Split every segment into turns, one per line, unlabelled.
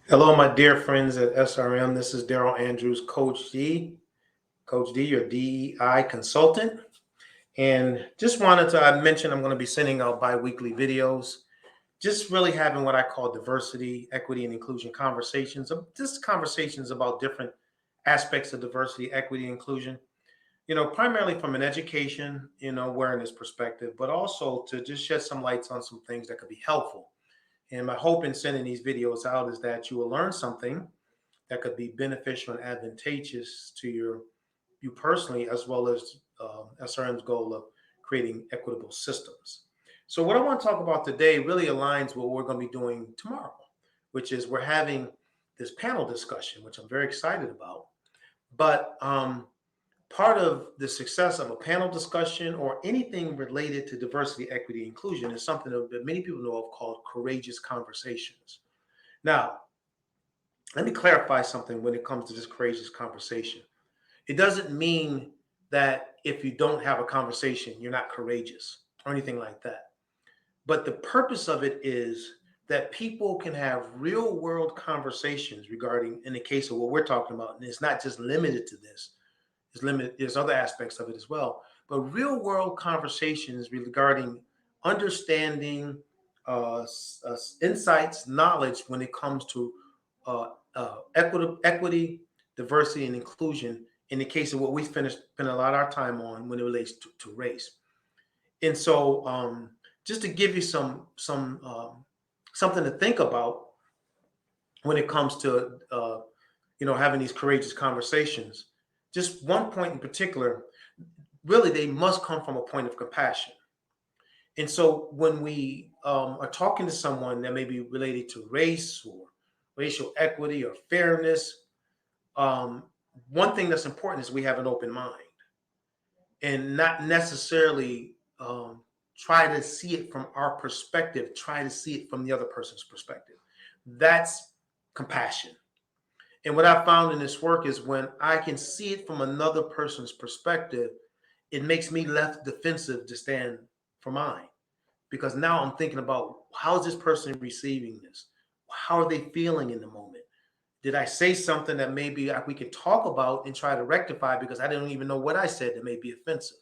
Hello, my dear friends at SRM. This is Daryl Andrews, Coach D, your DEI consultant. And just wanted to I mentioned I'm going to be sending out bi-weekly videos, just really having what I call diversity, equity, and inclusion conversations. Just conversations about different aspects of diversity, equity, and inclusion, primarily from an education, awareness perspective, but also to just shed some lights on some things that could be helpful. And my hope in sending these videos out is that you will learn something that could be beneficial and advantageous to you personally, as well as SRM's goal of creating equitable systems. So, what I want to talk about today really aligns with what we're going to be doing tomorrow, which is we're having this panel discussion, which I'm very excited about. But part of the success of a panel discussion or anything related to diversity, equity, inclusion is something that many people know of called courageous conversations. Now, let me clarify something when it comes to this courageous conversation. It doesn't mean that if you don't have a conversation, you're not courageous or anything like that. But the purpose of it is that people can have real world conversations regarding, in the case of what we're talking about, and it's not just limited to this, there's other aspects of it as well, but real world conversations regarding understanding insights, knowledge when it comes to equity, diversity, and inclusion. In the case of what we spend a lot of our time on when it relates to race, and so just to give you some something to think about when it comes to having these courageous conversations. Just one point in particular, really, they must come from a point of compassion. And so when we are talking to someone that may be related to race or racial equity or fairness, um, one thing that's important is we have an open mind and not necessarily try to see it from our perspective, try to see it from the other person's perspective. That's compassion. And what I found in this work is when I can see it from another person's perspective, it makes me less defensive to stand for mine. Because now I'm thinking about how is this person receiving this? How are they feeling in the moment? Did I say something that maybe we can talk about and try to rectify because I didn't even know what I said that may be offensive?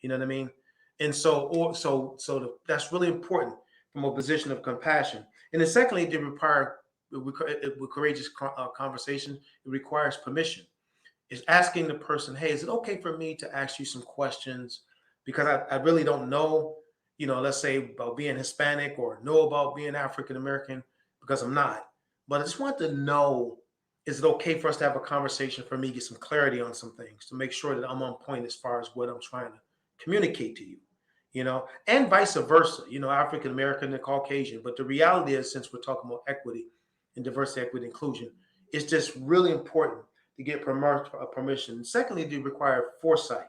You know what I mean? And that's really important from a position of compassion. And then secondly, with courageous conversation, it requires permission. It's asking the person, hey, is it okay for me to ask you some questions? Because I really don't know, let's say about being Hispanic or know about being African American, because I'm not. But I just want to know, is it okay for us to have a conversation for me to get some clarity on some things to make sure that I'm on point as far as what I'm trying to communicate to you, and vice versa, African American and Caucasian. But the reality is, since we're talking about equity and diversity, equity, inclusion, it's just really important to get permission. Secondly, they require foresight.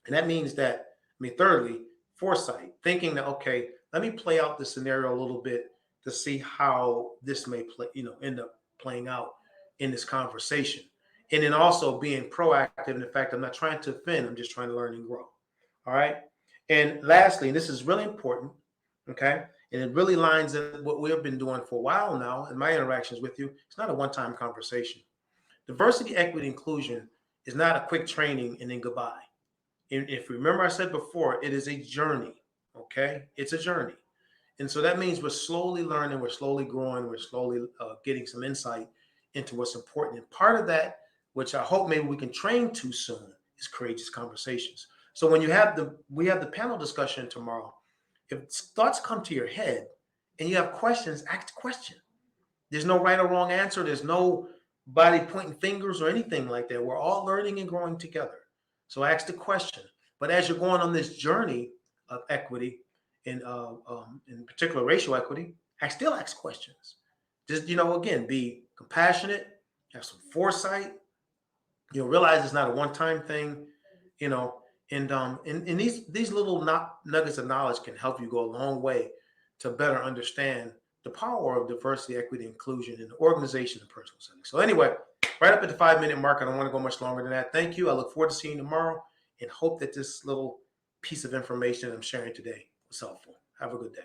And that means that, thirdly, foresight, thinking that, okay, let me play out the scenario a little bit to see how this may play, end up playing out in this conversation. And then also being proactive in the fact I'm not trying to offend, I'm just trying to learn and grow. All right. And lastly, and this is really important, okay, and it really lines up what we've been doing for a while now in my interactions with you. It's not a one-time conversation. Diversity, equity, inclusion is not a quick training and then goodbye. And if you remember, I said before, it is a journey. Okay, it's a journey, and so that means we're slowly learning, we're slowly growing, we're slowly getting some insight into what's important. And part of that, which I hope maybe we can train to soon, is courageous conversations. So when we have the panel discussion tomorrow, if thoughts come to your head and you have questions, ask the question. There's no right or wrong answer. There's no body pointing fingers or anything like that. We're all learning and growing together. So ask the question. But as you're going on this journey of equity, in particular racial equity, I still ask questions. Just again, be compassionate, have some foresight. Realize it's not a one-time thing. You know, and these little nuggets of knowledge can help you go a long way to better understand the power of diversity, equity, inclusion in the organization and personal setting. So anyway, right up at the 5-minute mark, I don't want to go much longer than that. Thank you. I look forward to seeing you tomorrow and hope that this little piece of information I'm sharing today was helpful. Have a good day.